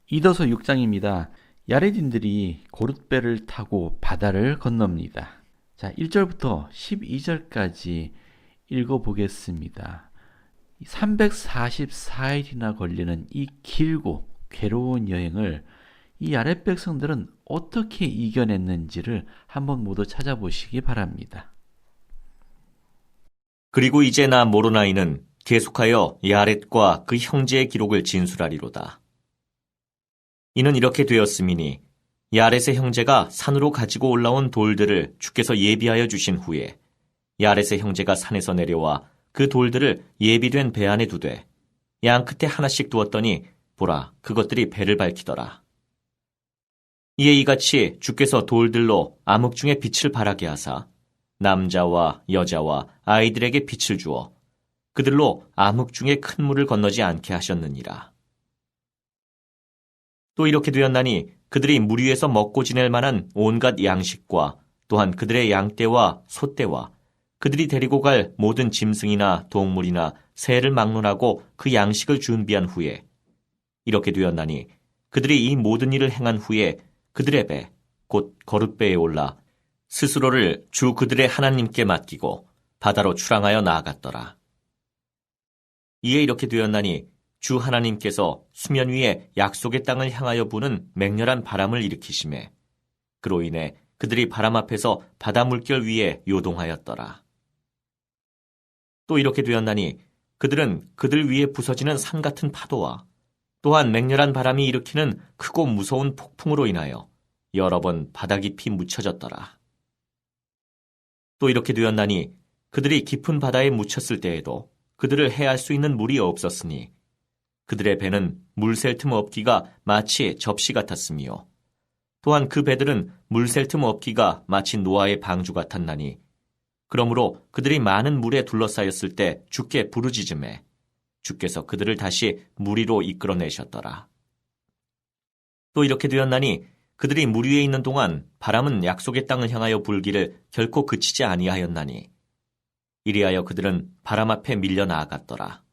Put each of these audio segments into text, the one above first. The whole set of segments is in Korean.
이더서 6장입니다. 야레딘들이 고룻배를 타고 바다를 건넙니다. 자, 1절부터 12절까지 읽어보겠습니다. 344일이나 걸리는 이 길고 괴로운 여행을 이 야렛 백성들은 어떻게 이겨냈는지를 한번 모두 찾아보시기 바랍니다. 그리고 이제 나 모로나이는 계속하여 야렛과 그 형제의 기록을 진술하리로다. 이는 이렇게 되었음이니 야렛의 형제가 산으로 가지고 올라온 돌들을 주께서 예비하여 주신 후에 야렛의 형제가 산에서 내려와 그 돌들을 예비된 배 안에 두되 양 끝에 하나씩 두었더니 보라, 그것들이 배를 밝히더라. 이에 이같이 주께서 돌들로 암흑 중에 빛을 발하게 하사 남자와 여자와 아이들에게 빛을 주어 그들로 암흑 중에 큰 물을 건너지 않게 하셨느니라. 또 이렇게 되었나니 그들이 물 위에서 먹고 지낼 만한 온갖 양식과 또한 그들의 양떼와 소떼와 그들이 데리고 갈 모든 짐승이나 동물이나 새를 막론하고 그 양식을 준비한 후에 이렇게 되었나니 그들이 이 모든 일을 행한 후에 그들의 배, 곧 거룻배에 올라 스스로를 주 그들의 하나님께 맡기고 바다로 출항하여 나아갔더라. 이에 이렇게 되었나니 주 하나님께서 수면 위에 약속의 땅을 향하여 부는 맹렬한 바람을 일으키시매 그로 인해 그들이 바람 앞에서 바다 물결 위에 요동하였더라. 또 이렇게 되었나니 그들은 그들 위에 부서지는 산 같은 파도와 또한 맹렬한 바람이 일으키는 크고 무서운 폭풍으로 인하여 여러 번 바다 깊이 묻혀졌더라. 또 이렇게 되었나니 그들이 깊은 바다에 묻혔을 때에도 그들을 해할 수 있는 물이 없었으니 그들의 배는 물 셀 틈 없기가 마치 접시 같았으며 또한 그 배들은 물 셀 틈 없기가 마치 노아의 방주 같았나니 그러므로 그들이 많은 물에 둘러싸였을 때 주께 부르짖음에 주께서 그들을 다시 물 위로 이끌어내셨더라. 또 이렇게 되었나니 그들이 물 위에 있는 동안 바람은 약속의 땅을 향하여 불기를 결코 그치지 아니하였나니 이리하여 그들은 바람 앞에 밀려 나아갔더라.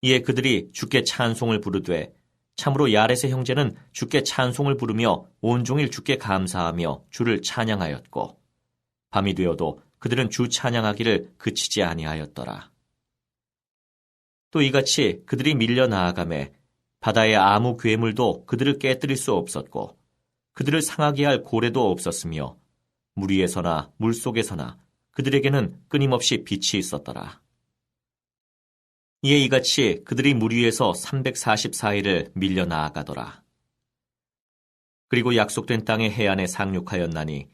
이에 그들이 주께 찬송을 부르되 참으로 야렛의 형제는 주께 찬송을 부르며 온종일 주께 감사하며 주를 찬양하였고 밤이 되어도 그들은 주 찬양하기를 그치지 아니하였더라. 또 이같이 그들이 밀려 나아가매 바다의 아무 괴물도 그들을 깨뜨릴 수 없었고 그들을 상하게 할 고래도 없었으며 물 위에서나 물 속에서나 그들에게는 끊임없이 빛이 있었더라. 이에 이같이 그들이 물 위에서 344일을 밀려 나아가더라. 그리고 약속된 땅의 해안에 상륙하였나니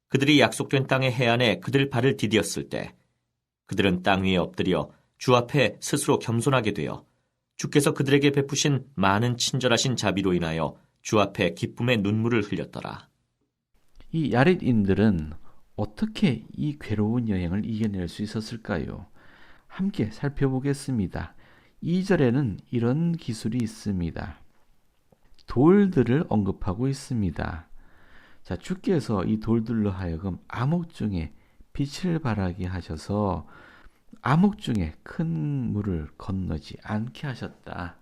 그들이 약속된 땅의 해안에 그들 발을 디뎠을 때 그들은 땅 위에 엎드려 주 앞에 스스로 겸손하게 되어 주께서 그들에게 베푸신 많은 친절하신 자비로 인하여 주 앞에 기쁨의 눈물을 흘렸더라. 이 야렛인들은 어떻게 이 괴로운 여행을 이겨낼 수 있었을까요? 함께 살펴보겠습니다. 2절에는 이런 기술이 있습니다. 돌들을 언급하고 있습니다. 자, 주께서 이 돌들로 하여금 암흑 중에 빛을 발하게 하셔서 암흑 중에 큰 물을 건너지 않게 하셨다.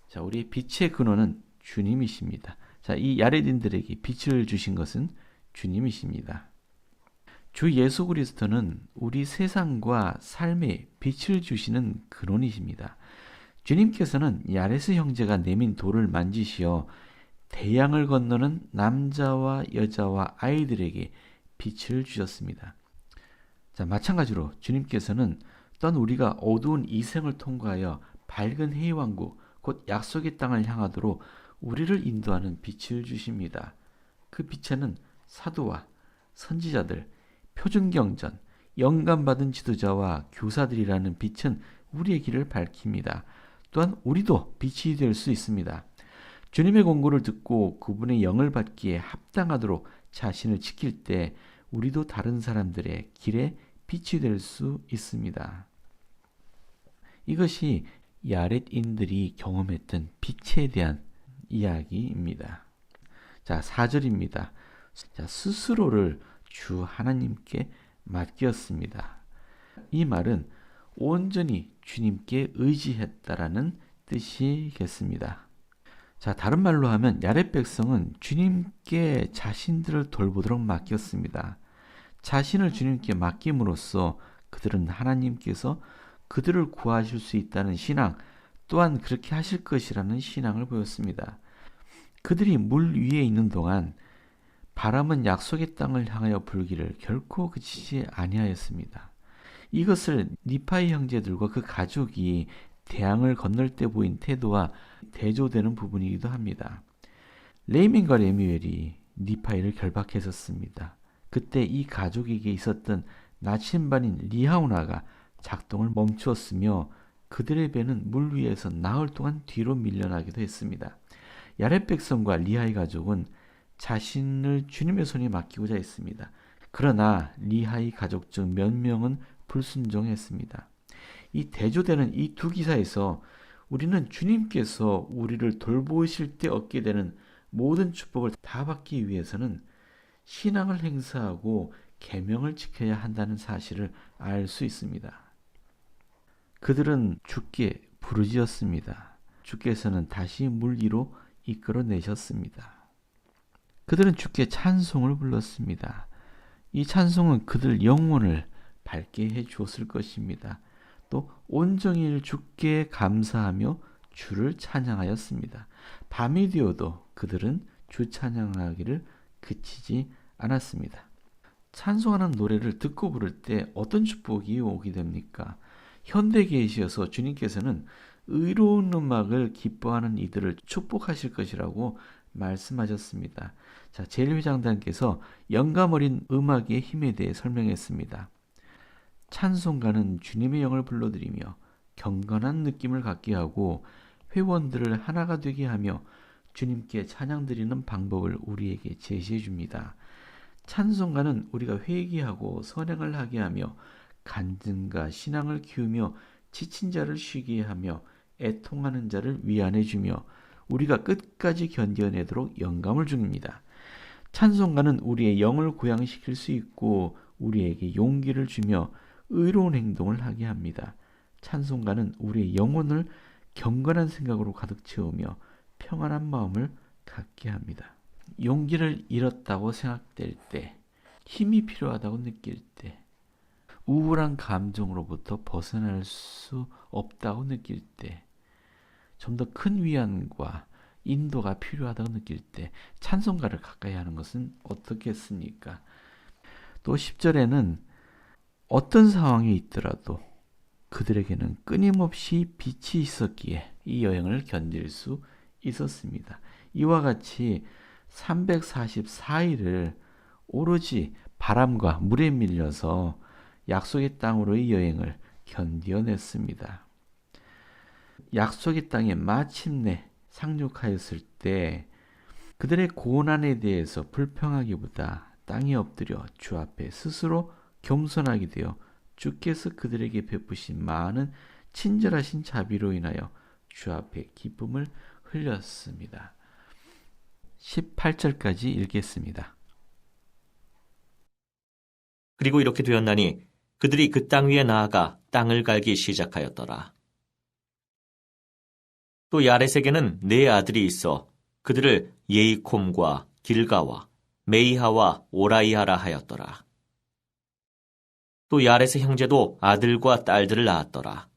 자, 우리 빛의 근원은 주님이십니다. 자, 이 야레딘들에게 빛을 주신 것은 주님이십니다. 주 예수 그리스도는 우리 세상과 삶에 빛을 주시는 근원이십니다. 주님께서는 야렛의 형제가 내민 돌을 만지시어 대양을 건너는 남자와 여자와 아이들에게 빛을 주셨습니다. 자, 마찬가지로 주님께서는 떤 우리가 어두운 이 생을 통과하여 밝은 해왕국, 곧 약속의 땅을 향하도록 우리를 인도하는 빛을 주십니다. 그 빛에는 사도와 선지자들, 표준경전, 영감받은 지도자와 교사들이라는 빛은 우리의 길을 밝힙니다. 또한 우리도 빛이 될 수 있습니다. 주님의 권고를 듣고 그분의 영을 받기에 합당하도록 자신을 지킬 때 우리도 다른 사람들의 길에 빛이 될 수 있습니다. 이것이 야렛인들이 경험했던 빛에 대한 이야기입니다. 자, 4절입니다. 자, 스스로를 주 하나님께 맡겼습니다. 이 말은 온전히 주님께 의지했다라는 뜻이겠습니다. 자, 다른 말로 하면 야렛 백성은 주님께 자신들을 돌보도록 맡겼습니다. 자신을 주님께 맡김으로써 그들은 하나님께서 그들을 구하실 수 있다는 신앙, 또한 그렇게 하실 것이라는 신앙을 보였습니다. 그들이 물 위에 있는 동안 바람은 약속의 땅을 향하여 불기를 결코 그치지 아니하였습니다. 이것을 니파의 형제들과 그 가족이 대항을 건널 때 보인 태도와 대조되는 부분이기도 합니다. 레이민과 레미웰이 니파이를 결박했었습니다. 그때 이 가족에게 있었던 나침반인 리하우나가 작동을 멈추었으며 그들의 배는 물 위에서 나흘 동안 뒤로 밀려나기도 했습니다. 야렛 백성과 리하의 가족은 자신을 주님의 손에 맡기고자 했습니다. 그러나 리하의 가족 중 몇 명은 불순종했습니다. 이 대조되는 이 두 기사에서 우리는 주님께서 우리를 돌보실 때 얻게 되는 모든 축복을 다 받기 위해서는 신앙을 행사하고 계명을 지켜야 한다는 사실을 알 수 있습니다. 그들은 주께 부르짖었습니다. 주께서는 다시 물 위로 이끌어내셨습니다. 그들은 주께 찬송을 불렀습니다. 이 찬송은 그들 영혼을 밝게 해 주었을 것입니다. 또 온종일 주께 감사하며 주를 찬양하였습니다. 밤이 되어도 그들은 주 찬양하기를 그치지 않았습니다. 찬송하는 노래를 듣고 부를 때 어떤 축복이 오게 됩니까? 현대계시여서 주님께서는 의로운 음악을 기뻐하는 이들을 축복하실 것이라고 말씀하셨습니다. 자, 제1회장단께서 영감 어린 음악의 힘에 대해 설명했습니다. 찬송가는 주님의 영을 불러들이며 경건한 느낌을 갖게 하고 회원들을 하나가 되게 하며 주님께 찬양드리는 방법을 우리에게 제시해 줍니다. 찬송가는 우리가 회개하고 선행을 하게 하며 간증과 신앙을 키우며 지친 자를 쉬게 하며 애통하는 자를 위안해 주며 우리가 끝까지 견뎌내도록 영감을 줍니다. 찬송가는 우리의 영을 고양시킬 수 있고 우리에게 용기를 주며 의로운 행동을 하게 합니다. 찬송가는 우리의 영혼을 경건한 생각으로 가득 채우며 평안한 마음을 갖게 합니다. 용기를 잃었다고 생각될 때, 힘이 필요하다고 느낄 때, 우울한 감정으로부터 벗어날 수 없다고 느낄 때, 좀 더 큰 위안과 인도가 필요하다고 느낄 때 찬송가를 가까이 하는 것은 어떻겠습니까? 또 10절에는 어떤 상황이 있더라도 그들에게는 끊임없이 빛이 있었기에 이 여행을 견딜 수 있었습니다. 이와 같이 344일을 오로지 바람과 물에 밀려서 약속의 땅으로의 여행을 견뎌냈습니다. 약속의 땅에 마침내 상륙하였을 때 그들의 고난에 대해서 불평하기보다 땅에 엎드려 주 앞에 스스로 겸손하게 되어 주께서 그들에게 베푸신 많은 친절하신 자비로 인하여 주 앞에 기쁨을 흘렸습니다. 18절까지 읽겠습니다. 그리고 이렇게 되었나니 그들이 그 땅 위에 나아가 땅을 갈기 시작하였더라. 또 야렛에게는 네 아들이 있어 그들을 예이콤과 길가와 메이하와 오라이하라 하였더라. 또 야렛의 형제도 아들과 딸들을 낳았더라.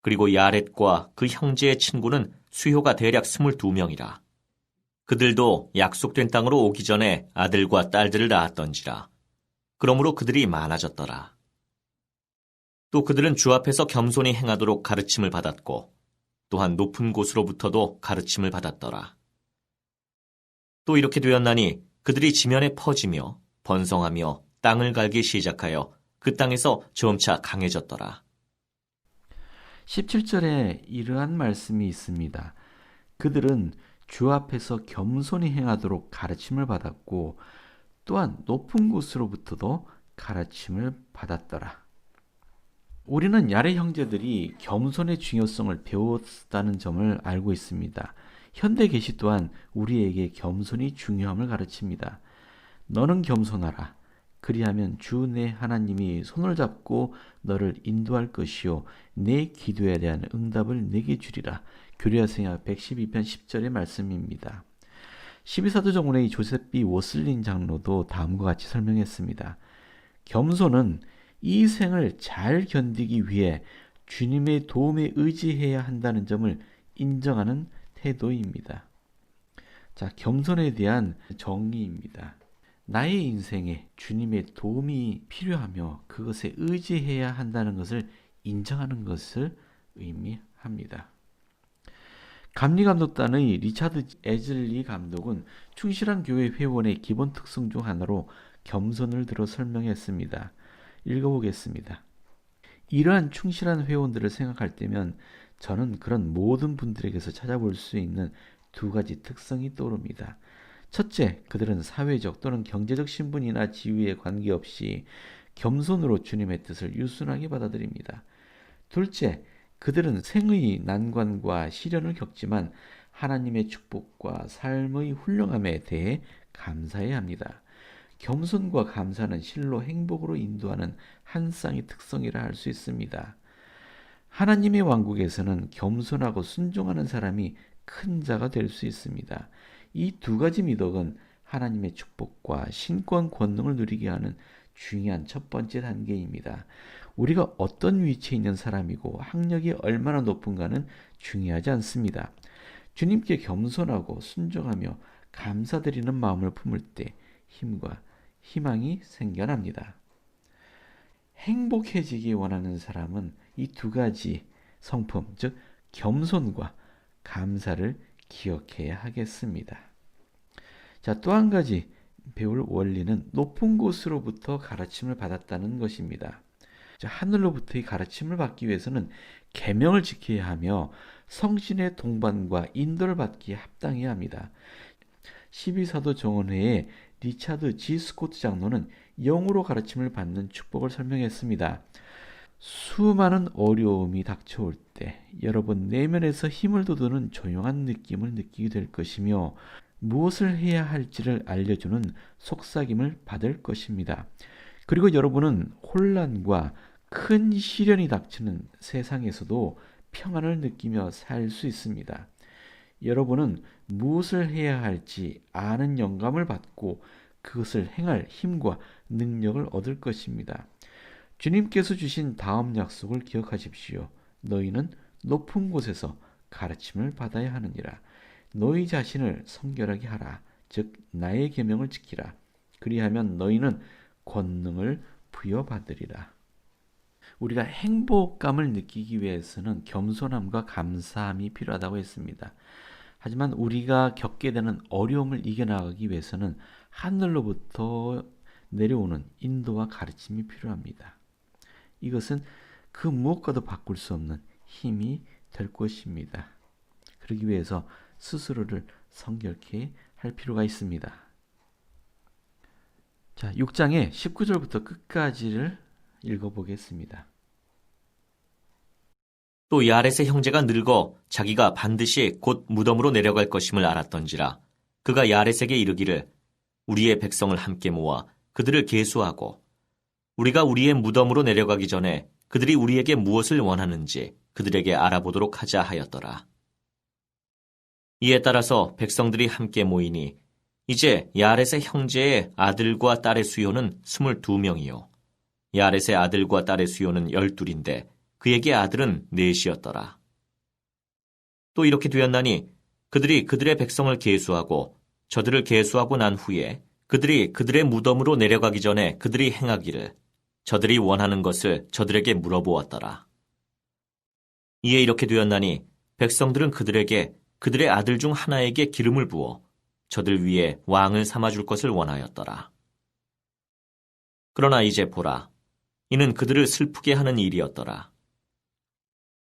그리고 야렛과 그 형제의 친구는 수효가 대략 22명이라. 그들도 약속된 땅으로 오기 전에 아들과 딸들을 낳았던지라. 그러므로 그들이 많아졌더라. 또 그들은 주 앞에서 겸손히 행하도록 가르침을 받았고 또한 높은 곳으로부터도 가르침을 받았더라. 또 이렇게 되었나니 그들이 지면에 퍼지며 번성하며 땅을 갈기 시작하여 그 땅에서 점차 강해졌더라. 17절에 이러한 말씀이 있습니다. 그들은 주 앞에서 겸손히 행하도록 가르침을 받았고 또한 높은 곳으로부터도 가르침을 받았더라. 우리는 야렛 형제들이 겸손의 중요성을 배웠다는 점을 알고 있습니다. 현대 계시 또한 우리에게 겸손이 중요함을 가르칩니다. 너는 겸손하라. 그리하면 주 내 하나님이 손을 잡고 너를 인도할 것이요 내 기도에 대한 응답을 내게 주리라. 교리학생학 112편 10절의 말씀입니다. 12사도 정원의 조셉 B. 워슬린 장로도 다음과 같이 설명했습니다. 겸손은 이 생을 잘 견디기 위해 주님의 도움에 의지해야 한다는 점을 인정하는 태도입니다. 자, 겸손에 대한 정의입니다. 나의 인생에 주님의 도움이 필요하며 그것에 의지해야 한다는 것을 인정하는 것을 의미합니다. 감리감독단의 리차드 에즐리 감독은 충실한 교회 회원의 기본 특성 중 하나로 겸손을 들어 설명했습니다. 읽어보겠습니다. 이러한 충실한 회원들을 생각할 때면 저는 그런 모든 분들에게서 찾아볼 수 있는 두 가지 특성이 떠오릅니다. 첫째, 그들은 사회적 또는 경제적 신분이나 지위에 관계없이 겸손으로 주님의 뜻을 유순하게 받아들입니다. 둘째, 그들은 생의 난관과 시련을 겪지만 하나님의 축복과 삶의 훌륭함에 대해 감사해야 합니다. 겸손과 감사는 실로 행복으로 인도하는 한 쌍의 특성이라 할 수 있습니다. 하나님의 왕국에서는 겸손하고 순종하는 사람이 큰 자가 될 수 있습니다. 이 두 가지 미덕은 하나님의 축복과 신권 권능을 누리게 하는 중요한 첫 번째 단계입니다. 우리가 어떤 위치에 있는 사람이고 학력이 얼마나 높은가는 중요하지 않습니다. 주님께 겸손하고 순종하며 감사드리는 마음을 품을 때 힘과 희망이 생겨납니다. 행복해지기 원하는 사람은 이 두 가지 성품, 즉 겸손과 감사를 기억해야 하겠습니다. 자, 또 한 가지 배울 원리는 높은 곳으로부터 가르침을 받았다는 것입니다. 자, 하늘로부터의 가르침을 받기 위해서는 계명을 지켜야 하며 성신의 동반과 인도를 받기에 합당해야 합니다. 12사도 정원회의 리차드 G. 스코트 장로는 영으로 가르침을 받는 축복을 설명했습니다. 수많은 어려움이 닥쳐올 때 여러분 내면에서 힘을 돋우는 조용한 느낌을 느끼게 될 것이며 무엇을 해야 할지를 알려주는 속삭임을 받을 것입니다. 그리고 여러분은 혼란과 큰 시련이 닥치는 세상에서도 평안을 느끼며 살 수 있습니다. 여러분은 무엇을 해야 할지 아는 영감을 받고 그것을 행할 힘과 능력을 얻을 것입니다. 주님께서 주신 다음 약속을 기억하십시오. 너희는 높은 곳에서 가르침을 받아야 하느니라. 너희 자신을 성결하게 하라. 즉 나의 계명을 지키라. 그리하면 너희는 권능을 부여받으리라. 우리가 행복감을 느끼기 위해서는 겸손함과 감사함이 필요하다고 했습니다. 하지만 우리가 겪게 되는 어려움을 이겨나가기 위해서는 하늘로부터 내려오는 인도와 가르침이 필요합니다. 이것은 그 무엇과도 바꿀 수 없는 힘이 될 것입니다. 그러기 위해서 스스로를 성결케 할 필요가 있습니다. 자, 6장의 19절부터 끝까지를 읽어보겠습니다. 또 야렛의 형제가 늙어 자기가 반드시 곧 무덤으로 내려갈 것임을 알았던지라 그가 야렛에게 이르기를 우리의 백성을 함께 모아 그들을 계수하고 우리가 우리의 무덤으로 내려가기 전에 그들이 우리에게 무엇을 원하는지 그들에게 알아보도록 하자 하였더라. 이에 따라서 백성들이 함께 모이니 이제 야렛의 형제의 아들과 딸의 수요는 22명이요 야렛의 아들과 딸의 수요는 12인데 그에게 아들은 4이었더라. 또 이렇게 되었나니 그들이 그들의 백성을 계수하고 저들을 계수하고 난 후에 그들이 그들의 무덤으로 내려가기 전에 그들이 행하기를 저들이 원하는 것을 저들에게 물어보았더라. 이에 이렇게 되었나니 백성들은 그들에게 그들의 아들 중 하나에게 기름을 부어 저들 위에 왕을 삼아줄 것을 원하였더라. 그러나 이제 보라, 이는 그들을 슬프게 하는 일이었더라.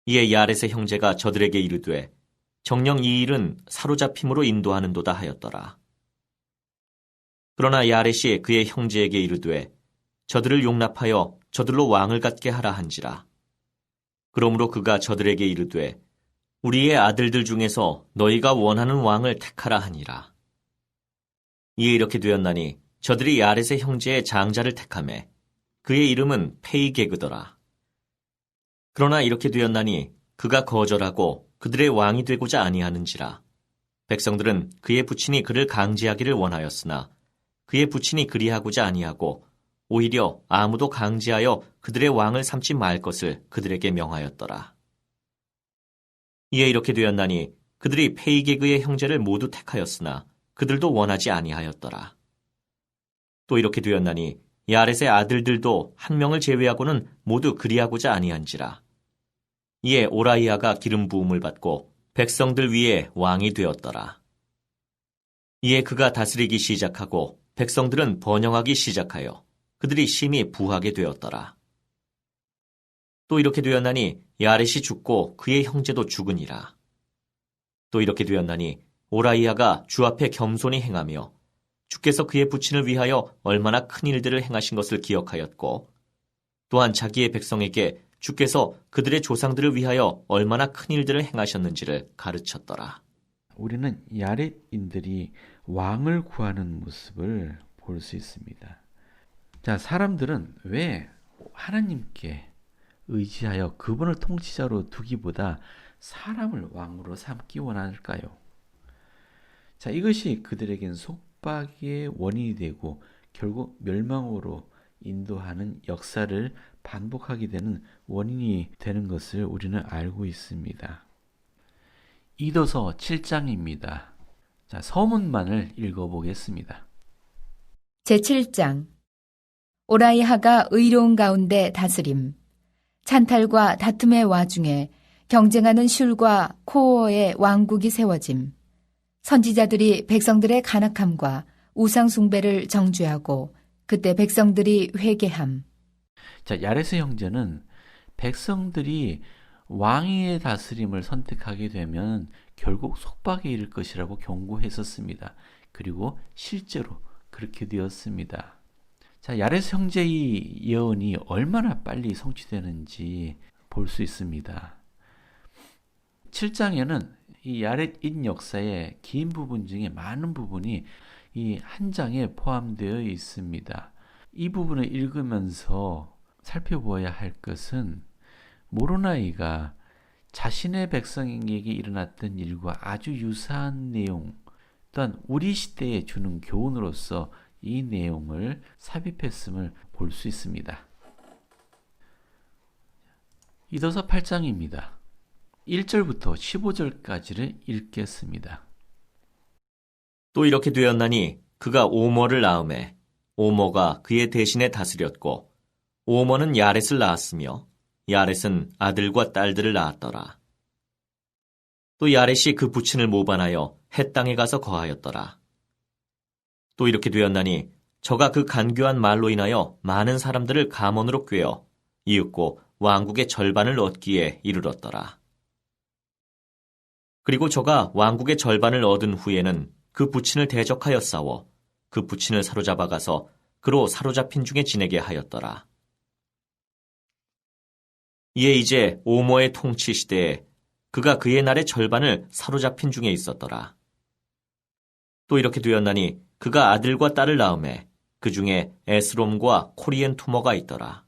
이에 야렛의 형제가 저들에게 이르되 정녕 이 일은 사로잡힘으로 인도하는도다 하였더라. 그러나 야렛이 그의 형제에게 이르되 저들을 용납하여 저들로 왕을 갖게 하라 한지라. 그러므로 그가 저들에게 이르되 우리의 아들들 중에서 너희가 원하는 왕을 택하라 하니라. 이에 이렇게 되었나니 저들이 야렛의 형제의 장자를 택하매 그의 이름은 페이게그더라. 그러나 이렇게 되었나니 그가 거절하고 그들의 왕이 되고자 아니하는지라. 백성들은 그의 부친이 그를 강제하기를 원하였으나 그의 부친이 그리하고자 아니하고 오히려 아무도 강제하여 그들의 왕을 삼지 말 것을 그들에게 명하였더라. 이에 이렇게 되었나니 그들이 페이게그의 형제를 모두 택하였으나 그들도 원하지 아니하였더라. 또 이렇게 되었나니 야렛의 아들들도 한 명을 제외하고는 모두 그리하고자 아니한지라. 이에 오라이아가 기름 부음을 받고 백성들 위에 왕이 되었더라. 이에 그가 다스리기 시작하고 백성들은 번영하기 시작하여 그들이 심히 부하게 되었더라. 또 이렇게 되었나니 야렛이 죽고 그의 형제도 죽으니라. 또 이렇게 되었나니 오라이아가 주 앞에 겸손히 행하며 주께서 그의 부친을 위하여 얼마나 큰 일들을 행하신 것을 기억하였고 또한 자기의 백성에게 주께서 그들의 조상들을 위하여 얼마나 큰 일들을 행하셨는지를 가르쳤더라. 우리는 야렛인들이 왕을 구하는 모습을 볼 수 있습니다. 자, 사람들은 왜 하나님께 의지하여 그분을 통치자로 두기보다 사람을 왕으로 삼기 원할까요? 자, 이것이 그들에겐 속박의 원인이 되고 결국 멸망으로 인도하는 역사를 반복하게 되는 원인이 되는 것을 우리는 알고 있습니다. 이도서 7장입니다. 자, 서문만을 읽어보겠습니다. 제7장 오라이하가 의로운 가운데 다스림 찬탈과 다툼의 와중에 경쟁하는 슐과 코어의 왕국이 세워짐 선지자들이 백성들의 간악함과 우상 숭배를 정죄하고 그때 백성들이 회개함. 자, 야렛의 형제는 백성들이 왕의 다스림을 선택하게 되면 결국 속박에 이를 것이라고 경고했었습니다. 그리고 실제로 그렇게 되었습니다. 자, 야렛 형제의 예언이 얼마나 빨리 성취되는지 볼 수 있습니다. 7장에는 이 야렛인 역사의 긴 부분 중에 많은 부분이 이 한 장에 포함되어 있습니다. 이 부분을 읽으면서 살펴보아야 할 것은 모로나이가 자신의 백성에게 일어났던 일과 아주 유사한 내용, 또한 우리 시대에 주는 교훈으로서 이 내용을 삽입했음을 볼 수 있습니다. 이도서 8장입니다. 1절부터 15절까지를 읽겠습니다. 또 이렇게 되었나니 그가 오머를 낳음에 오머가 그의 대신에 다스렸고 오머는 야렛을 낳았으며 야렛은 아들과 딸들을 낳았더라. 또 야렛이 그 부친을 모반하여 헷 땅에 가서 거하였더라. 또 이렇게 되었나니 저가 그 간교한 말로 인하여 많은 사람들을 감언으로 꾀어 이윽고 왕국의 절반을 얻기에 이르렀더라. 그리고 저가 왕국의 절반을 얻은 후에는 그 부친을 대적하여 싸워 그 부친을 사로잡아 가서 그로 사로잡힌 중에 지내게 하였더라. 이에 이제 오모의 통치 시대에 그가 그의 날의 절반을 사로잡힌 중에 있었더라. 또 이렇게 되었나니 그가 아들과 딸을 낳음에 그 중에 에스롬과 코리엔 투머가 있더라.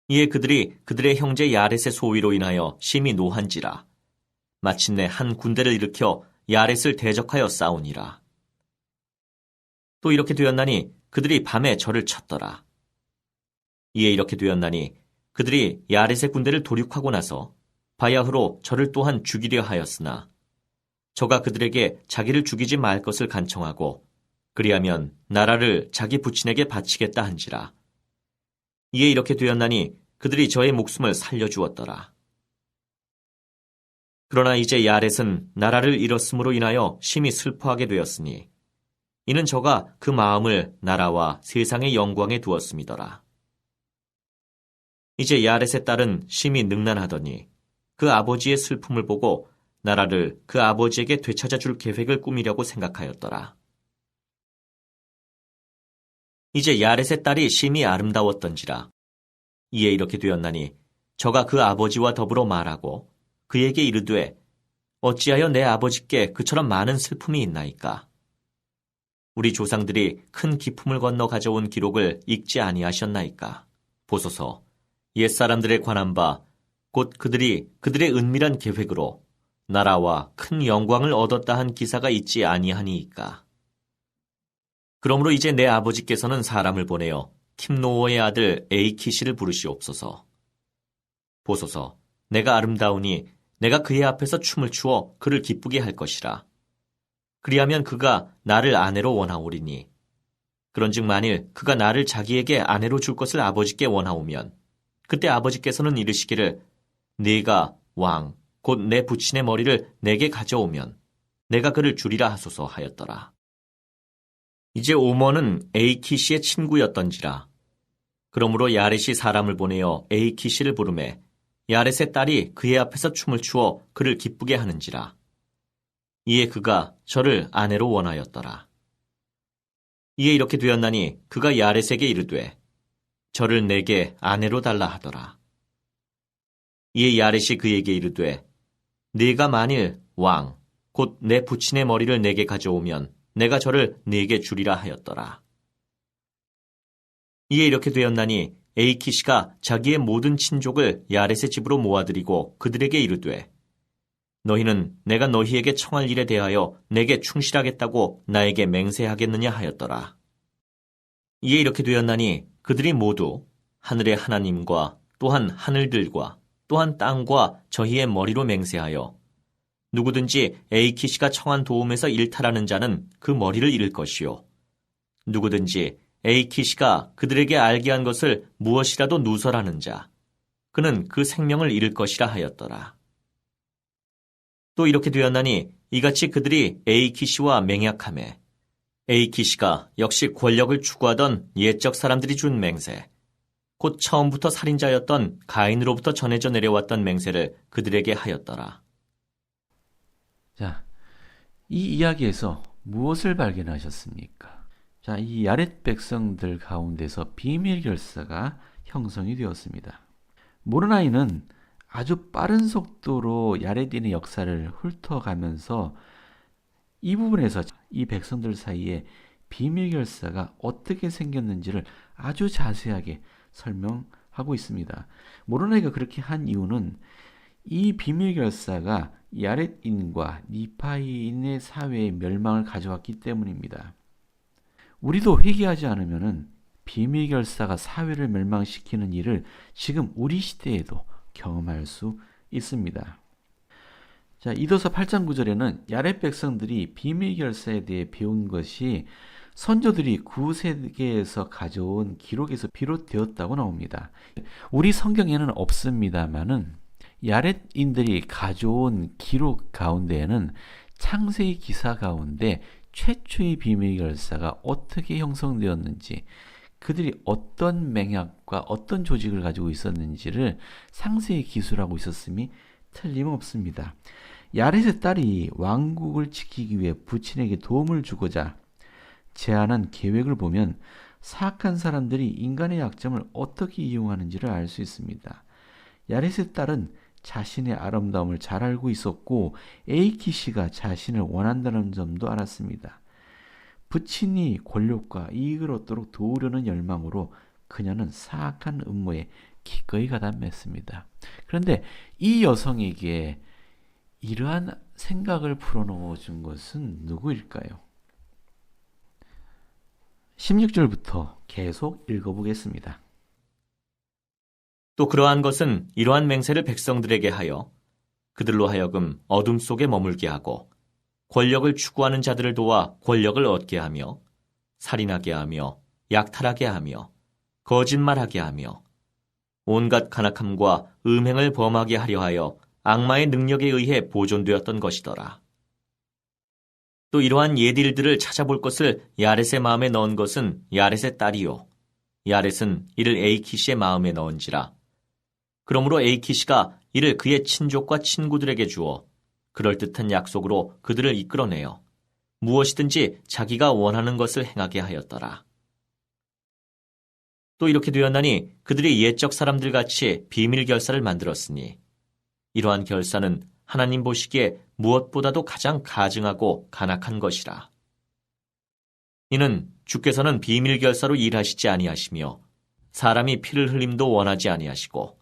이에 그들이 그들의 형제 야렛의 소위로 인하여 심히 노한지라 마침내 한 군대를 일으켜 야렛을 대적하여 싸우니라. 또 이렇게 되었나니 그들이 밤에 저를 쳤더라. 이에 이렇게 되었나니 그들이 야렛의 군대를 도륙하고 나서 바야흐로 저를 또한 죽이려 하였으나 저가 그들에게 자기를 죽이지 말 것을 간청하고 그리하면 나라를 자기 부친에게 바치겠다 한지라. 이에 이렇게 되었나니 그들이 저의 목숨을 살려주었더라. 그러나 이제 야렛은 나라를 잃었음으로 인하여 심히 슬퍼하게 되었으니 이는 저가 그 마음을 나라와 세상의 영광에 두었음이더라. 이제 야렛의 딸은 심히 능란하더니 그 아버지의 슬픔을 보고 나라를 그 아버지에게 되찾아 줄 계획을 꾸미려고 생각하였더라. 이제 야렛의 딸이 심히 아름다웠던지라. 이에 이렇게 되었나니 저가 그 아버지와 더불어 말하고 그에게 이르되 어찌하여 내 아버지께 그처럼 많은 슬픔이 있나이까? 우리 조상들이 큰 기품을 건너 가져온 기록을 읽지 아니하셨나이까? 보소서, 옛사람들에 관한 바 곧 그들이 그들의 은밀한 계획으로 나라와 큰 영광을 얻었다 한 기사가 있지 아니하니이까. 그러므로 이제 내 아버지께서는 사람을 보내어 tim노어의 아들 에이키시를 부르시옵소서. 보소서, 내가 아름다우니 내가 그의 앞에서 춤을 추어 그를 기쁘게 할 것이라. 그리하면 그가 나를 아내로 원하오리니, 그런즉 만일 그가 나를 자기에게 아내로 줄 것을 아버지께 원하오면 그때 아버지께서는 이르시기를 네가 왕 곧 내 부친의 머리를 내게 가져오면 내가 그를 주리라 하소서 하였더라. 이제 오머는 에이키시의 친구였던지라. 그러므로 야렛이 사람을 보내어 에이키시를 부르매 야렛의 딸이 그의 앞에서 춤을 추어 그를 기쁘게 하는지라. 이에 그가 저를 아내로 원하였더라. 이에 이렇게 되었나니 그가 야렛에게 이르되 저를 내게 아내로 달라 하더라. 이에 야렛이 그에게 이르되 네가 만일 왕 곧 내 부친의 머리를 내게 가져오면 내가 저를 네게 주리라 하였더라. 이에 이렇게 되었나니 에이키시가 자기의 모든 친족을 야렛의 집으로 모아들이고 그들에게 이르되 너희는 내가 너희에게 청할 일에 대하여 내게 충실하겠다고 나에게 맹세하겠느냐 하였더라. 이에 이렇게 되었나니 그들이 모두 하늘의 하나님과 또한 하늘들과 또한 땅과 저희의 머리로 맹세하여 누구든지 에이키시가 청한 도움에서 일탈하는 자는 그 머리를 잃을 것이요 누구든지 에이키시가 그들에게 알게 한 것을 무엇이라도 누설하는 자 그는 그 생명을 잃을 것이라 하였더라. 또 이렇게 되었나니 이같이 그들이 에이키시와 맹약하매 에이키시가 역시 권력을 추구하던 옛적 사람들이 준 맹세 곧 처음부터 살인자였던 가인으로부터 전해져 내려왔던 맹세를 그들에게 하였더라. 자, 이 이야기에서 무엇을 발견하셨습니까? 자, 이 야렛 백성들 가운데서 비밀 결사가 형성이 되었습니다. 모르나이는 아주 빠른 속도로 야렛인의 역사를 훑어가면서 이 부분에서 이 백성들 사이에 비밀 결사가 어떻게 생겼는지를 아주 자세하게 설명하고 있습니다. 모르나이가 그렇게 한 이유는 이 비밀 결사가 야렛인과 니파이인의 사회의 멸망을 가져왔기 때문입니다. 우리도 회개하지 않으면 비밀 결사가 사회를 멸망시키는 일을 지금 우리 시대에도 경험할 수 있습니다. 자, 이도서 8장 9절에는 야렛 백성들이 비밀 결사에 대해 배운 것이 선조들이 구세계에서 가져온 기록에서 비롯되었다고 나옵니다. 우리 성경에는 없습니다만은 야렛인들이 가져온 기록 가운데에는 창세기 기사 가운데 최초의 비밀 결사가 어떻게 형성되었는지, 그들이 어떤 맹약과 어떤 조직을 가지고 있었는지를 상세히 기술하고 있었음이 틀림없습니다. 야렛의 딸이 왕국을 지키기 위해 부친에게 도움을 주고자 제안한 계획을 보면 사악한 사람들이 인간의 약점을 어떻게 이용하는지를 알 수 있습니다. 야렛의 딸은 자신의 아름다움을 잘 알고 있었고 에이키시가 자신을 원한다는 점도 알았습니다. 부친이 권력과 이익을 얻도록 도우려는 열망으로 그녀는 사악한 음모에 기꺼이 가담했습니다. 그런데 이 여성에게 이러한 생각을 풀어놓아 준 것은 누구일까요? 16절부터 계속 읽어보겠습니다. 또 그러한 것은 이러한 맹세를 백성들에게 하여 그들로 하여금 어둠 속에 머물게 하고 권력을 추구하는 자들을 도와 권력을 얻게 하며 살인하게 하며 약탈하게 하며 거짓말하게 하며 온갖 간악함과 음행을 범하게 하려 하여 악마의 능력에 의해 보존되었던 것이더라. 또 이러한 예딜들을 찾아볼 것을 야렛의 마음에 넣은 것은 야렛의 딸이요 야렛은 이를 에이키시의 마음에 넣은지라. 그러므로 에이키시가 이를 그의 친족과 친구들에게 주어 그럴듯한 약속으로 그들을 이끌어내어 무엇이든지 자기가 원하는 것을 행하게 하였더라. 또 이렇게 되었나니 그들이 옛적 사람들 같이 비밀 결사를 만들었으니 이러한 결사는 하나님 보시기에 무엇보다도 가장 가증하고 간악한 것이라. 이는 주께서는 비밀 결사로 일하시지 아니하시며 사람이 피를 흘림도 원하지 아니하시고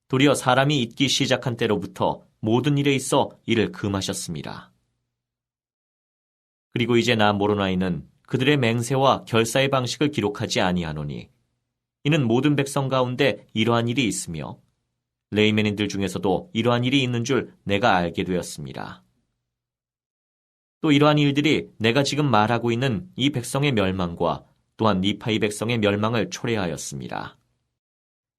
도리어 사람이 있기 시작한 때로부터 모든 일에 있어 이를 금하셨습니다. 그리고 이제 나 모로나이는 그들의 맹세와 결사의 방식을 기록하지 아니하노니 이는 모든 백성 가운데 이러한 일이 있으며 레이맨인들 중에서도 이러한 일이 있는 줄 내가 알게 되었습니다. 또 이러한 일들이 내가 지금 말하고 있는 이 백성의 멸망과 또한 니파이 백성의 멸망을 초래하였습니다.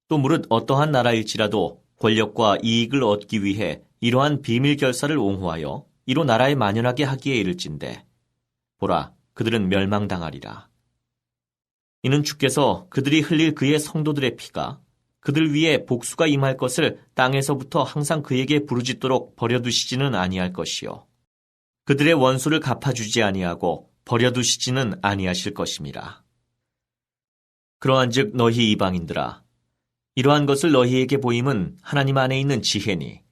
또 무릇 어떠한 나라일지라도 권력과 이익을 얻기 위해 이러한 비밀 결사를 옹호하여 이로 나라에 만연하게 하기에 이를진데 보라, 그들은 멸망당하리라. 이는 주께서 그들이 흘릴 그의 성도들의 피가 그들 위에 복수가 임할 것을 땅에서부터 항상 그에게 부르짖도록 버려두시지는 아니할 것이요. 그들의 원수를 갚아주지 아니하고 버려두시지는 아니하실 것입니다. 그러한즉 너희 이방인들아, 이러한 것을 너희에게 보임은 하나님 안에 있는 지혜니,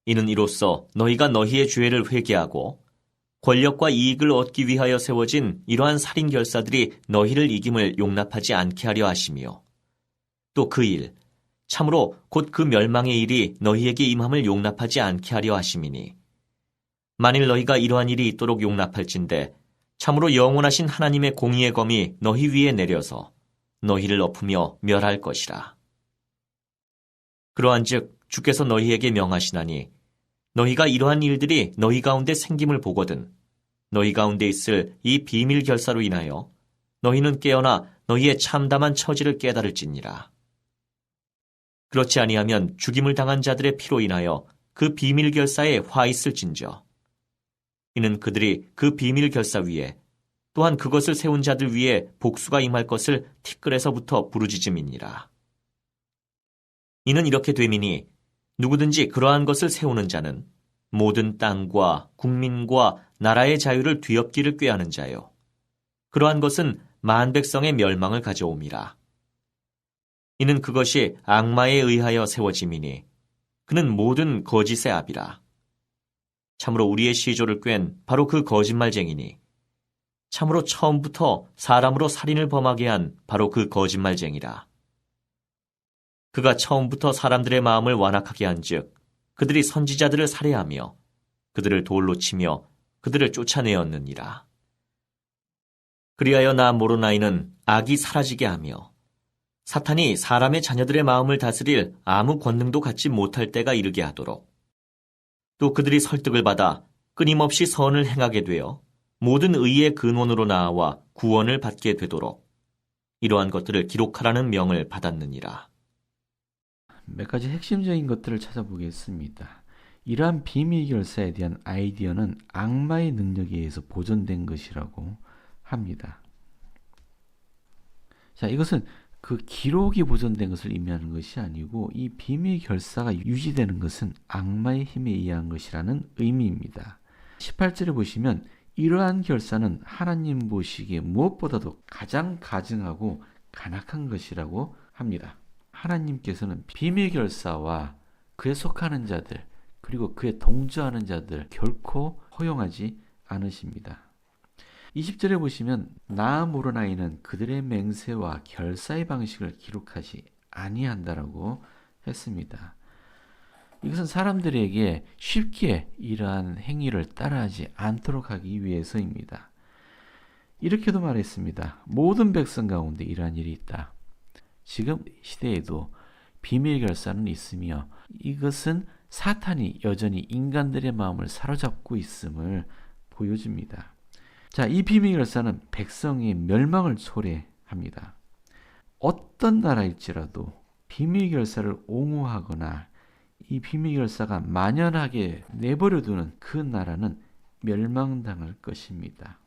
이는 이로써 너희가 너희의 죄를 회개하고 권력과 이익을 얻기 위하여 세워진 이러한 살인 결사들이 너희를 이김을 용납하지 않게 하려 하시며, 또 그 일, 참으로 곧 그 멸망의 일이 너희에게 임함을 용납하지 않게 하려 하심이니, 만일 너희가 이러한 일이 있도록 용납할진대 참으로 영원하신 하나님의 공의의 검이 너희 위에 내려서 너희를 엎으며 멸할 것이라. 그러한즉 주께서 너희에게 명하시나니 너희가 이러한 일들이 너희 가운데 생김을 보거든 너희 가운데 있을 이 비밀 결사로 인하여 너희는 깨어나 너희의 참담한 처지를 깨달을지니라. 그렇지 아니하면 죽임을 당한 자들의 피로 인하여 그 비밀 결사에 화 있을진저. 이는 그들이 그 비밀 결사 위에 또한 그것을 세운 자들 위에 복수가 임할 것을 티끌에서부터 부르짖음이니라. 이는 이렇게 됨이니 누구든지 그러한 것을 세우는 자는 모든 땅과 국민과 나라의 자유를 뒤엎기를 꾀하는 자요. 그러한 것은 만 백성의 멸망을 가져옴이라. 이는 그것이 악마에 의하여 세워짐이니 그는 모든 거짓의 압이라. 참으로 우리의 시조를 꿰는 바로 그 거짓말쟁이니 참으로 처음부터 사람으로 살인을 범하게 한 바로 그 거짓말쟁이라. 그가 처음부터 사람들의 마음을 완악하게 한즉 그들이 선지자들을 살해하며 그들을 돌로 치며 그들을 쫓아내었느니라. 그리하여 나 모로나이는 악이 사라지게 하며 사탄이 사람의 자녀들의 마음을 다스릴 아무 권능도 갖지 못할 때가 이르게 하도록 또 그들이 설득을 받아 끊임없이 선을 행하게 되어 모든 의의 근원으로 나아와 구원을 받게 되도록 이러한 것들을 기록하라는 명을 받았느니라. 몇 가지 핵심적인 것들을 찾아보겠습니다. 이러한 비밀 결사에 대한 아이디어는 악마의 능력에 의해서 보존된 것이라고 합니다. 자, 이것은 그 기록이 보존된 것을 의미하는 것이 아니고 이 비밀 결사가 유지되는 것은 악마의 힘에 의한 것이라는 의미입니다. 18절에 보시면 이러한 결사는 하나님 보시기에 무엇보다도 가장 가증하고 간악한 것이라고 합니다. 하나님께서는 비밀 결사와 그에 속하는 자들 그리고 그에 동조하는 자들 결코 허용하지 않으십니다. 20절에 보시면 나 모로나이는 그들의 맹세와 결사의 방식을 기록하지 아니한다라고 했습니다. 이것은 사람들에게 쉽게 이러한 행위를 따라하지 않도록 하기 위해서입니다. 이렇게도 말했습니다. 모든 백성 가운데 이러한 일이 있다. 지금 시대에도 비밀 결사는 있으며 이것은 사탄이 여전히 인간들의 마음을 사로잡고 있음을 보여줍니다. 자, 이 비밀 결사는 백성의 멸망을 초래합니다. 어떤 나라일지라도 비밀 결사를 옹호하거나 이 비밀 결사가 만연하게 내버려두는 그 나라는 멸망당할 것입니다.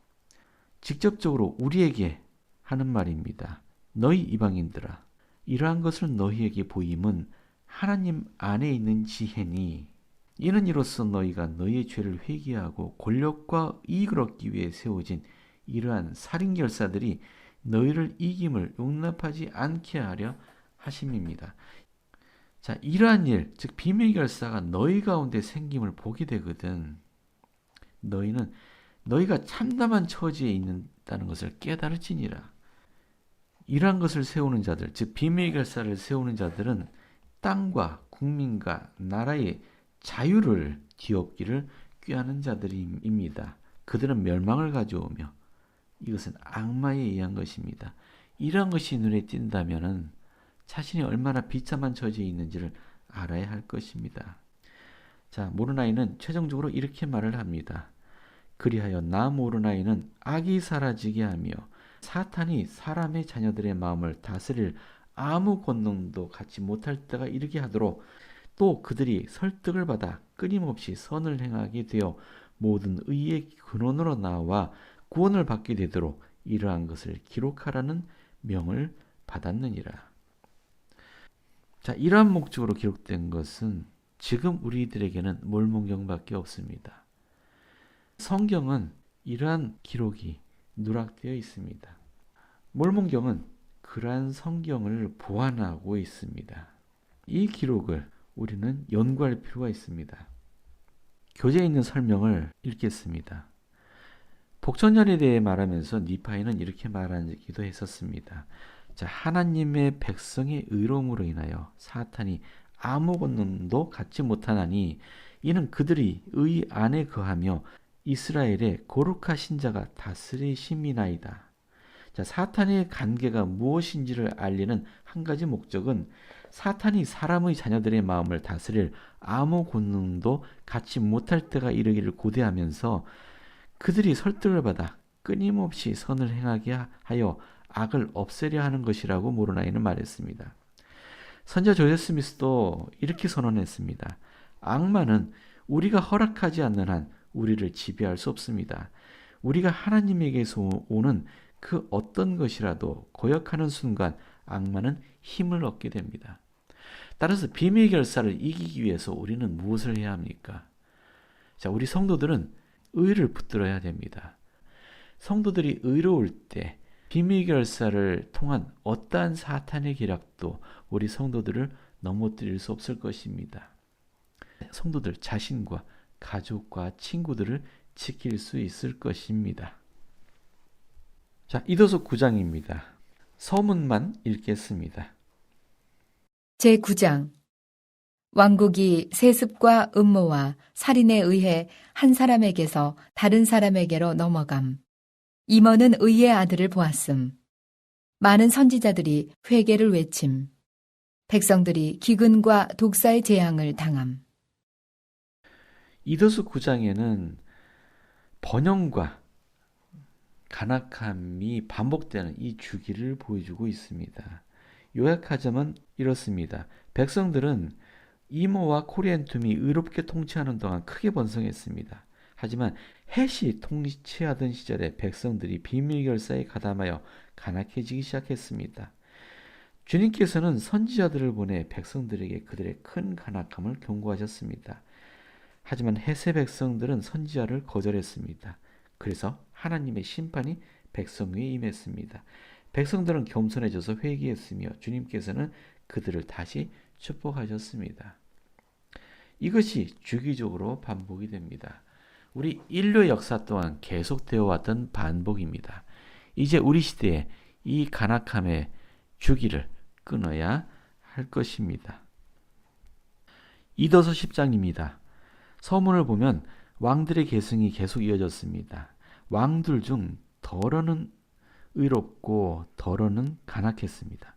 직접적으로 우리에게 하는 말입니다. 너희 이방인들아, 이러한 것을 너희에게 보임은 하나님 안에 있는 지혜니 이는 이로써 너희가 너희의 죄를 회개하고 권력과 이익을 얻기 위해 세워진 이러한 살인결사들이 너희를 이김을 용납하지 않게 하려 하심입니다. 자, 이러한 일, 즉 비밀결사가 너희 가운데 생김을 보게 되거든 너희는 너희가 참담한 처지에 있다는 것을 깨달을지니라. 이러한 것을 세우는 자들, 즉 비밀결사를 세우는 자들은 땅과 국민과 나라의 자유를 뒤엎기를 꾀하는 자들입니다. 그들은 멸망을 가져오며 이것은 악마에 의한 것입니다. 이러한 것이 눈에 띈다면 자신이 얼마나 비참한 처지에 있는지를 알아야 할 것입니다. 자, 모르나이는 최종적으로 이렇게 말을 합니다. 그리하여 나 모르나이는 악이 사라지게 하며 사탄이 사람의 자녀들의 마음을 다스릴 아무 권능도 갖지 못할 때가 이르게 하도록 또 그들이 설득을 받아 끊임없이 선을 행하게 되어 모든 의의 근원으로 나와 구원을 받게 되도록 이러한 것을 기록하라는 명을 받았느니라. 자, 이러한 목적으로 기록된 것은 지금 우리들에게는 몰몬경밖에 없습니다. 성경은 이러한 기록이 누락되어 있습니다. 몰몬경은 그러한 성경을 보완하고 있습니다. 이 기록을 우리는 연구할 필요가 있습니다. 교재에 있는 설명을 읽겠습니다. 복전열에 대해 말하면서 니파이는 이렇게 말하기도 했었습니다. 자, 하나님의 백성의 의로움으로 인하여 사탄이 아무 권능도 갖지 못하나니 이는 그들이 의 안에 거하며 이스라엘의 거룩하신 자가 다스리심이나이다. 자, 사탄의 관계가 무엇인지를 알리는 한 가지 목적은 사탄이 사람의 자녀들의 마음을 다스릴 아무 권능도 갖지 못할 때가 이르기를 고대하면서 그들이 설득을 받아 끊임없이 선을 행하게 하여 악을 없애려 하는 것이라고 모로나이는 말했습니다. 선지자 조셉 스미스도 이렇게 선언했습니다. 악마는 우리가 허락하지 않는 한 우리를 지배할 수 없습니다. 우리가 하나님에게서 오는 그 어떤 것이라도 거역하는 순간 악마는 힘을 얻게 됩니다. 따라서 비밀 결사를 이기기 위해서 우리는 무엇을 해야 합니까? 자, 우리 성도들은 의를 붙들어야 됩니다. 성도들이 의로울 때 비밀 결사를 통한 어떠한 사탄의 계략도 우리 성도들을 넘어뜨릴 수 없을 것입니다. 성도들 자신과 가족과 친구들을 지킬 수 있을 것입니다. 자, 이도서 9장입니다. 서문만 읽겠습니다. 제9장 왕국이 세습과 음모와 살인에 의해 한 사람에게서 다른 사람에게로 넘어감. 임원은 의의 아들을 보았음. 많은 선지자들이 회개를 외침. 백성들이 기근과 독사의 재앙을 당함. 이도서 9장에는 번영과 간악함이 반복되는 이 주기를 보여주고 있습니다. 요약하자면 이렇습니다. 백성들은 이모와 코리안툼이 의롭게 통치하는 동안 크게 번성했습니다. 하지만 헷이 통치하던 시절에 백성들이 비밀결사에 가담하여 간악해지기 시작했습니다. 주님께서는 선지자들을 보내 백성들에게 그들의 큰 간악함을 경고하셨습니다. 하지만 헷의 백성들은 선지자를 거절했습니다. 그래서 하나님의 심판이 백성 위에 임했습니다. 백성들은 겸손해져서 회개했으며 주님께서는 그들을 다시 축복하셨습니다. 이것이 주기적으로 반복이 됩니다. 우리 인류 역사 동안 계속되어 왔던 반복입니다. 이제 우리 시대에 이 간악함의 주기를 끊어야 할 것입니다. 이도서 10장입니다. 서문을 보면 왕들의 계승이 계속 이어졌습니다. 왕들 중 덜어는 의롭고 덜어는 간악했습니다.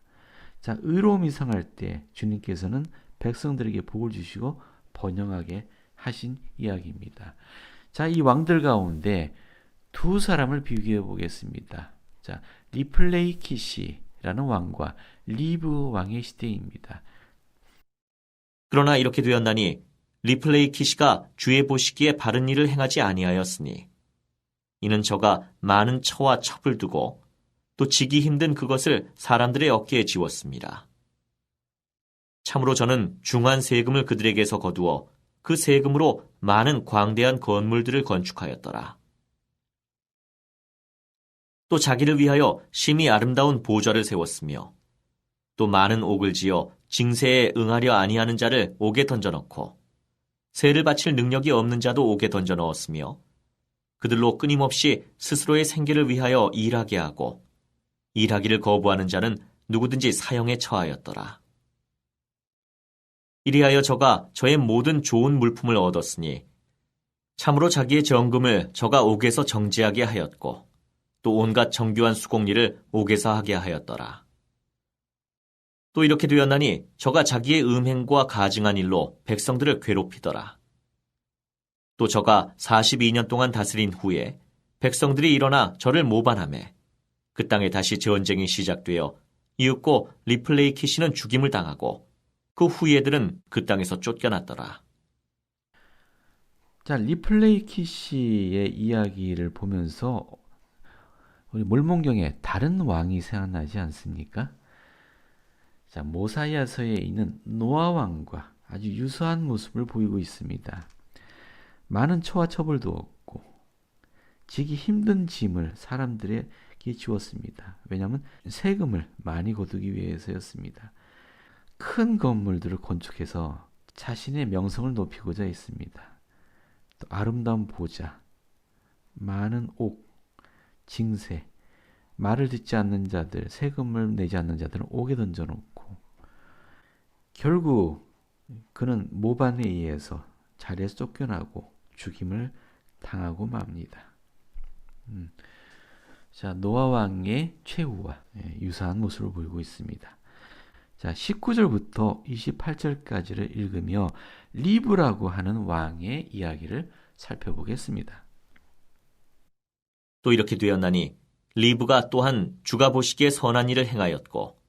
자, 의로움이 상할 때 주님께서는 백성들에게 복을 주시고 번영하게 하신 이야기입니다. 자, 이 왕들 가운데 두 사람을 비교해 보겠습니다. 자, 리플레이키시라는 왕과 리브 왕의 시대입니다. 그러나 이렇게 되었나니 리플레이키시가 주의 보시기에 바른 일을 행하지 아니하였으니 이는 저가 많은 처와 첩을 두고 또 지기 힘든 그것을 사람들의 어깨에 지웠습니다. 참으로 저는 중한 세금을 그들에게서 거두어 그 세금으로 많은 광대한 건물들을 건축하였더라. 또 자기를 위하여 심히 아름다운 보좌를 세웠으며 또 많은 옥을 지어 징세에 응하려 아니하는 자를 옥에 던져넣고 세를 바칠 능력이 없는 자도 옥에 던져 넣었으며 그들로 끊임없이 스스로의 생계를 위하여 일하게 하고 일하기를 거부하는 자는 누구든지 사형에 처하였더라. 이리하여 저가 저의 모든 좋은 물품을 얻었으니 참으로 자기의 정금을 저가 옥에서 정지하게 하였고 또 온갖 정교한 수공리를 옥에서 하게 하였더라. 또 이렇게 되었나니 저가 자기의 음행과 가증한 일로 백성들을 괴롭히더라. 또 저가 42년 동안 다스린 후에 백성들이 일어나 저를 모반하매 그 땅에 다시 전쟁이 시작되어 이윽고 리플레이키시는 죽임을 당하고 그 후예들은 그 땅에서 쫓겨났더라. 자, 리플레이키시의 이야기를 보면서 우리 몰몬경에 다른 왕이 생각나지 않습니까? 자, 모사이아서에 있는 노아 왕과 아주 유사한 모습을 보이고 있습니다. 많은 처와 처벌도 없고 지기 힘든 짐을 사람들에게 지웠습니다. 왜냐하면 세금을 많이 거두기 위해서였습니다. 큰 건물들을 건축해서 자신의 명성을 높이고자 했습니다. 또 아름다운 보좌, 많은 옥, 징세, 말을 듣지 않는 자들, 세금을 내지 않는 자들은 옥에 던져놓고 결국 그는 모반에 의해서 자리에서 쫓겨나고 죽임을 당하고 맙니다. 자, 노아 왕의 최후와 유사한 모습을 보이고 있습니다. 자, 19절부터 28절까지를 읽으며 리브라고 하는 왕의 이야기를 살펴보겠습니다. 또 이렇게 되었나니 리브가 또한 주가 보시기에 선한 일을 행하였고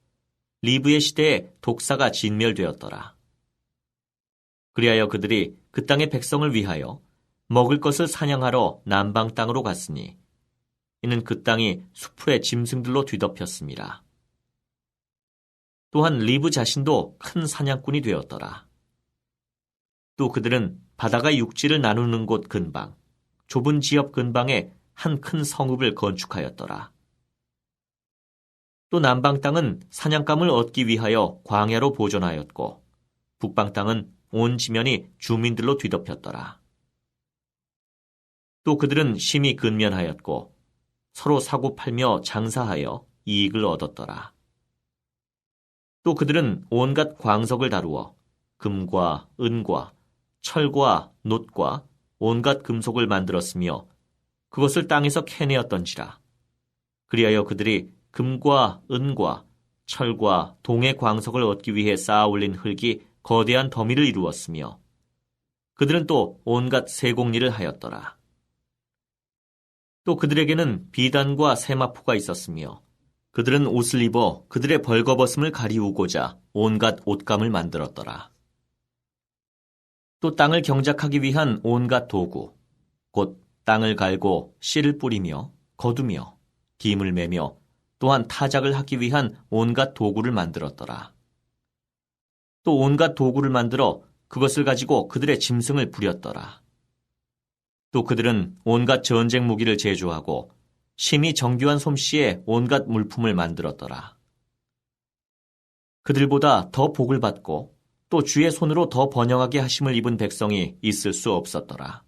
리브의 시대에 독사가 진멸되었더라. 그리하여 그들이 그 땅의 백성을 위하여 먹을 것을 사냥하러 남방 땅으로 갔으니 이는 그 땅이 수풀의 짐승들로 뒤덮였습니다. 또한 리브 자신도 큰 사냥꾼이 되었더라. 또 그들은 바다가 육지를 나누는 곳 근방, 좁은 지역 근방에 한 큰 성읍을 건축하였더라. 또 남방 땅은 사냥감을 얻기 위하여 광야로 보존하였고 북방 땅은 온 지면이 주민들로 뒤덮였더라. 또 그들은 심히 근면하였고 서로 사고 팔며 장사하여 이익을 얻었더라. 또 그들은 온갖 광석을 다루어 금과 은과 철과 놋과 온갖 금속을 만들었으며 그것을 땅에서 캐내었던지라. 그리하여 그들이 금과 은과 철과 동의 광석을 얻기 위해 쌓아 올린 흙이 거대한 더미를 이루었으며 그들은 또 온갖 세공리를 하였더라. 또 그들에게는 비단과 세마포가 있었으며 그들은 옷을 입어 그들의 벌거벗음을 가리우고자 온갖 옷감을 만들었더라. 또 땅을 경작하기 위한 온갖 도구, 곧 땅을 갈고 씨를 뿌리며 거두며 김을 매며 또한 타작을 하기 위한 온갖 도구를 만들었더라. 또 온갖 도구를 만들어 그것을 가지고 그들의 짐승을 부렸더라. 또 그들은 온갖 전쟁 무기를 제조하고 심히 정교한 솜씨에 온갖 물품을 만들었더라. 그들보다 더 복을 받고 또 주의 손으로 더 번영하게 하심을 입은 백성이 있을 수 없었더라.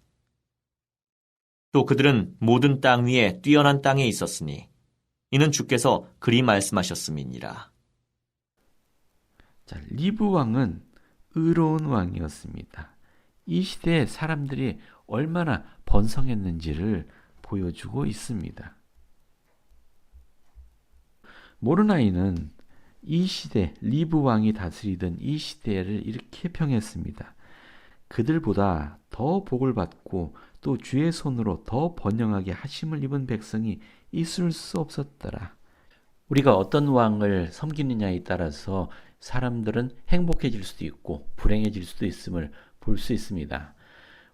또 그들은 모든 땅 위에 뛰어난 땅에 있었으니 이는 주께서 그리 말씀하셨음이니라. 자, 리브 왕은 의로운 왕이었습니다. 이 시대에 사람들이 얼마나 번성했는지를 보여주고 있습니다. 모르나이는 이 시대, 리브 왕이 다스리던 이 시대를 이렇게 평했습니다. 그들보다 더 복을 받고 또 주의 손으로 더 번영하게 하심을 입은 백성이 있을 수 없었더라. 우리가 어떤 왕을 섬기느냐에 따라서 사람들은 행복해질 수도 있고 불행해질 수도 있음을 볼 수 있습니다.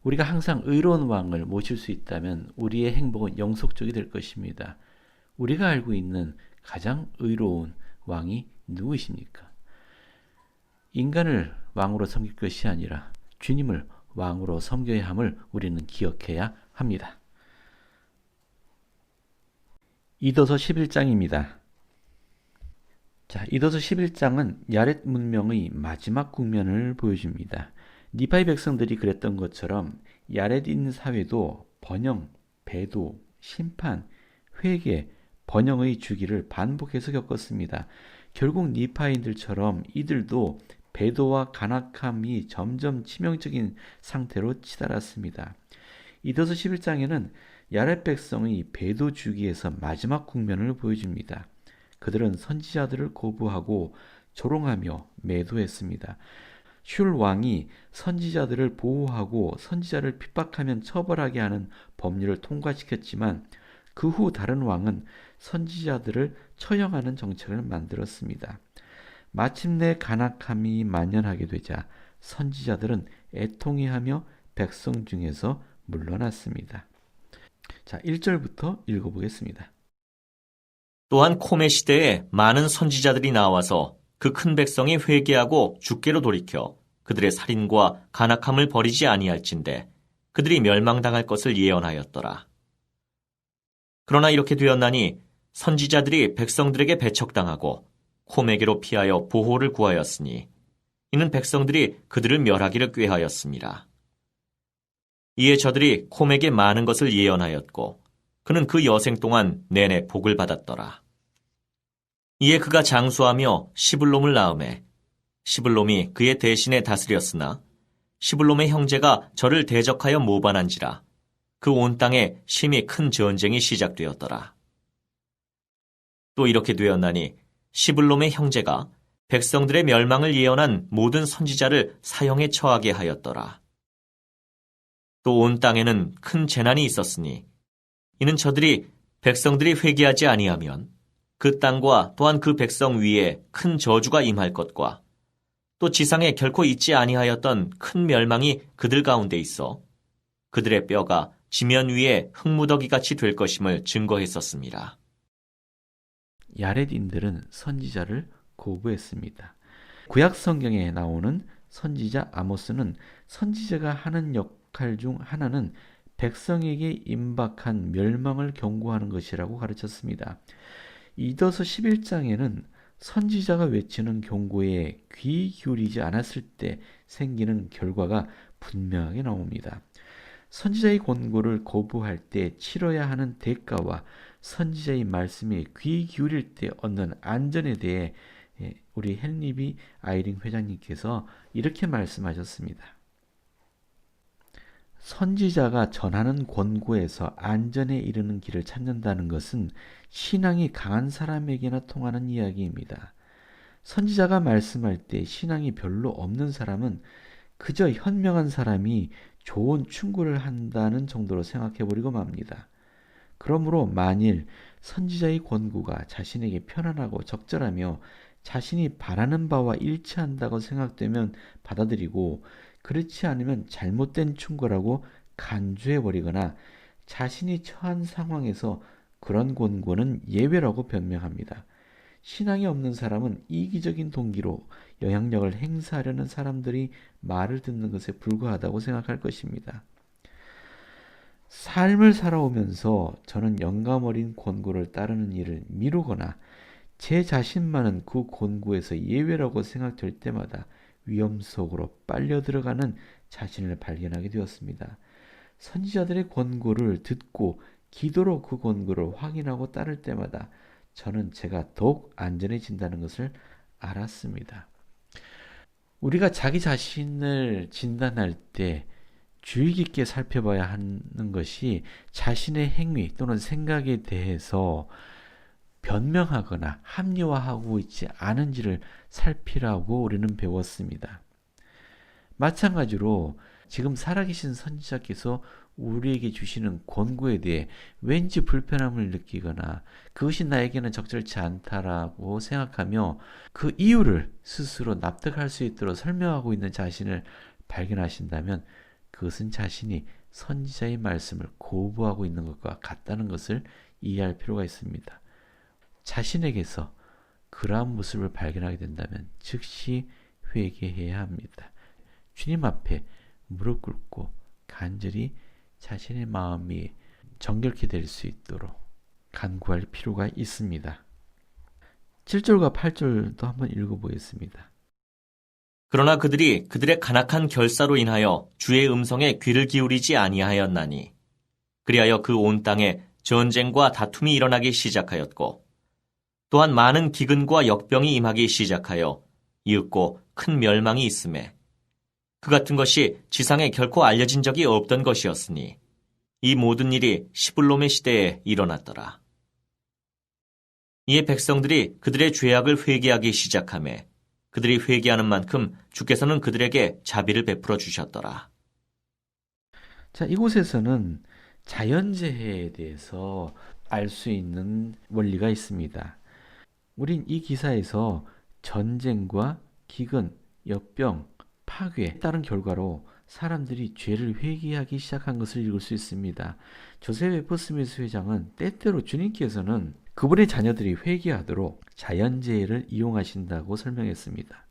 우리가 항상 의로운 왕을 모실 수 있다면 우리의 행복은 영속적이 될 것입니다. 우리가 알고 있는 가장 의로운 왕이 누구이십니까? 인간을 왕으로 섬길 것이 아니라 주님을 왕으로 섬겨야 함을 우리는 기억해야 합니다. 이도서 11장입니다. 자, 이도서 11장은 야렛 문명의 마지막 국면을 보여줍니다. 니파의 백성들이 그랬던 것처럼 야렛인 사회도 번영, 배도, 심판, 회개, 번영의 주기를 반복해서 겪었습니다. 결국 니파인들처럼 이들도 배도와 간악함이 점점 치명적인 상태로 치달았습니다. 이더서 11장에는 야렛 백성의 배도 주기에서 마지막 국면을 보여줍니다. 그들은 선지자들을 거부하고 조롱하며 매도했습니다. 슐 왕이 선지자들을 보호하고 선지자를 핍박하면 처벌하게 하는 법률을 통과시켰지만 그 후 다른 왕은 선지자들을 처형하는 정책을 만들었습니다. 마침내 간악함이 만연하게 되자 선지자들은 애통해하며 백성 중에서 물러났습니다. 자, 1절부터 읽어보겠습니다. 또한 코메 시대에 많은 선지자들이 나와서 그 큰 백성이 회개하고 주께로 돌이켜 그들의 살인과 간악함을 버리지 아니할진대 그들이 멸망당할 것을 예언하였더라. 그러나 이렇게 되었나니 선지자들이 백성들에게 배척당하고 코메게로 피하여 보호를 구하였으니 이는 백성들이 그들을 멸하기를 꾀하였습니다. 이에 저들이 콤에게 많은 것을 예언하였고 그는 그 여생 동안 내내 복을 받았더라. 이에 그가 장수하며 시블롬을 낳음에 시블롬이 그의 대신에 다스렸으나 시블롬의 형제가 저를 대적하여 모반한지라 그 온 땅에 심히 큰 전쟁이 시작되었더라. 또 이렇게 되었나니 시블롬의 형제가 백성들의 멸망을 예언한 모든 선지자를 사형에 처하게 하였더라. 또 온 땅에는 큰 재난이 있었으니 이는 저들이 백성들이 회개하지 아니하면 그 땅과 또한 그 백성 위에 큰 저주가 임할 것과 또 지상에 결코 있지 아니하였던 큰 멸망이 그들 가운데 있어 그들의 뼈가 지면 위에 흙무더기 같이 될 것임을 증거했었습니다. 야렛인들은 선지자를 거부했습니다. 구약 성경에 나오는 선지자 아모스는 선지자가 하는 역할 중 하나는 백성에게 임박한 멸망을 경고하는 것이라고 가르쳤습니다. 이더서 11장에는 선지자가 외치는 경고에 귀 기울이지 않았을 때 생기는 결과가 분명하게 나옵니다. 선지자의 권고를 거부할 때 치러야 하는 대가와 선지자의 말씀에 귀 기울일 때 얻는 안전에 대해 우리 헨리비 아이링 회장님께서 이렇게 말씀하셨습니다. 선지자가 전하는 권고에서 안전에 이르는 길을 찾는다는 것은 신앙이 강한 사람에게나 통하는 이야기입니다. 선지자가 말씀할 때 신앙이 별로 없는 사람은 그저 현명한 사람이 좋은 충고를 한다는 정도로 생각해버리고 맙니다. 그러므로 만일 선지자의 권고가 자신에게 편안하고 적절하며 자신이 바라는 바와 일치한다고 생각되면 받아들이고 그렇지 않으면 잘못된 충고라고 간주해버리거나 자신이 처한 상황에서 그런 권고는 예외라고 변명합니다. 신앙이 없는 사람은 이기적인 동기로 영향력을 행사하려는 사람들이 말을 듣는 것에 불과하다고 생각할 것입니다. 삶을 살아오면서 저는 영감 어린 권고를 따르는 일을 미루거나 제 자신만은 그 권고에서 예외라고 생각될 때마다 위험 속으로 빨려 들어가는 자신을 발견하게 되었습니다. 선지자들의 권고를 듣고 기도로 그 권고를 확인하고 따를 때마다 저는 제가 더욱 안전해진다는 것을 알았습니다. 우리가 자기 자신을 진단할 때 주의 깊게 살펴봐야 하는 것이 자신의 행위 또는 생각에 대해서 변명하거나 합리화하고 있지 않은지를 살피라고 우리는 배웠습니다. 마찬가지로 지금 살아계신 선지자께서 우리에게 주시는 권고에 대해 왠지 불편함을 느끼거나 그것이 나에게는 적절치 않다라고 생각하며 그 이유를 스스로 납득할 수 있도록 설명하고 있는 자신을 발견하신다면 그것은 자신이 선지자의 말씀을 거부하고 있는 것과 같다는 것을 이해할 필요가 있습니다. 자신에게서 그러한 모습을 발견하게 된다면 즉시 회개해야 합니다. 주님 앞에 무릎 꿇고 간절히 자신의 마음이 정결케 될 수 있도록 간구할 필요가 있습니다. 7절과 8절도 한번 읽어보겠습니다. 그러나 그들이 그들의 간악한 결사로 인하여 주의 음성에 귀를 기울이지 아니하였나니 그리하여 그 온 땅에 전쟁과 다툼이 일어나기 시작하였고 또한 많은 기근과 역병이 임하기 시작하여 이윽고 큰 멸망이 있음에 그 같은 것이 지상에 결코 알려진 적이 없던 것이었으니 이 모든 일이 시블롬의 시대에 일어났더라. 이에 백성들이 그들의 죄악을 회개하기 시작하매 그들이 회개하는 만큼 주께서는 그들에게 자비를 베풀어 주셨더라. 자, 이곳에서는 자연재해에 대해서 알 수 있는 원리가 있습니다. 우린 이 기사에서 전쟁과 기근, 역병, 파괴에 따른 결과로 사람들이 죄를 회개하기 시작한 것을 읽을 수 있습니다. 조셉 F. 스미스 회장은 때때로 주님께서는 그분의 자녀들이 회개하도록 자연재해를 이용하신다고 설명했습니다.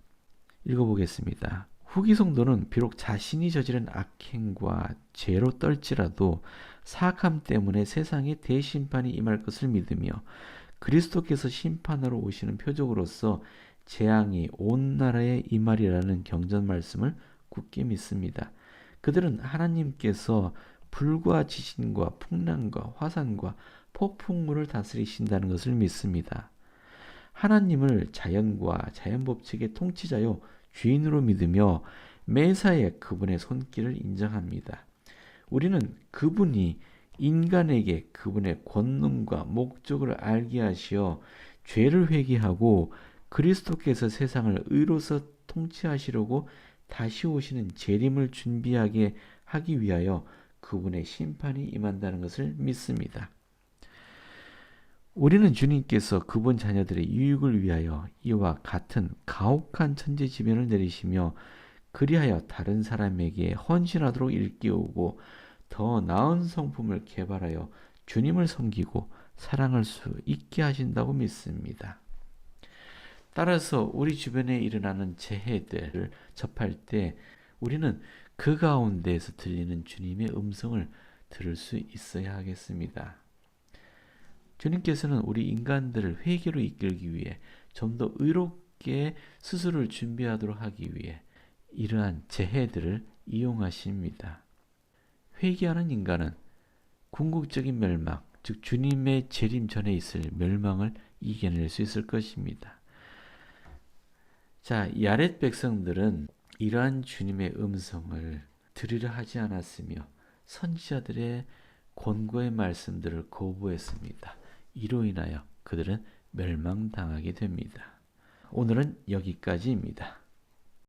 읽어보겠습니다. 후기 성도는 비록 자신이 저지른 악행과 죄로 떨지라도 사악함 때문에 세상에 대심판이 임할 것을 믿으며 그리스도께서 심판하러 오시는 표적으로서 재앙이 온 나라에 임하리라는 경전 말씀을 굳게 믿습니다. 그들은 하나님께서 불과 지진과 풍랑과 화산과 폭풍물을 다스리신다는 것을 믿습니다. 하나님을 자연과 자연법칙의 통치자요 주인으로 믿으며 매사에 그분의 손길을 인정합니다. 우리는 그분이 인간에게 그분의 권능과 목적을 알게 하시어 죄를 회개하고 그리스도께서 세상을 의로서 통치하시려고 다시 오시는 재림을 준비하게 하기 위하여 그분의 심판이 임한다는 것을 믿습니다. 우리는 주님께서 그분 자녀들의 유익을 위하여 이와 같은 가혹한 천재지변을 내리시며 그리하여 다른 사람에게 헌신하도록 일깨우고 더 나은 성품을 개발하여 주님을 섬기고 사랑할 수 있게 하신다고 믿습니다. 따라서 우리 주변에 일어나는 재해들을 접할 때 우리는 그 가운데에서 들리는 주님의 음성을 들을 수 있어야 하겠습니다. 주님께서는 우리 인간들을 회개로 이끌기 위해 좀 더 의롭게 스스로를 준비하도록 하기 위해 이러한 재해들을 이용하십니다. 회개하는 인간은 궁극적인 멸망, 즉 주님의 재림 전에 있을 멸망을 이겨낼 수 있을 것입니다. 자, 야렛 백성들은 이러한 주님의 음성을 들으려 하지 않았으며 선지자들의 권고의 말씀들을 거부했습니다. 이로 인하여 그들은 멸망당하게 됩니다. 오늘은 여기까지입니다.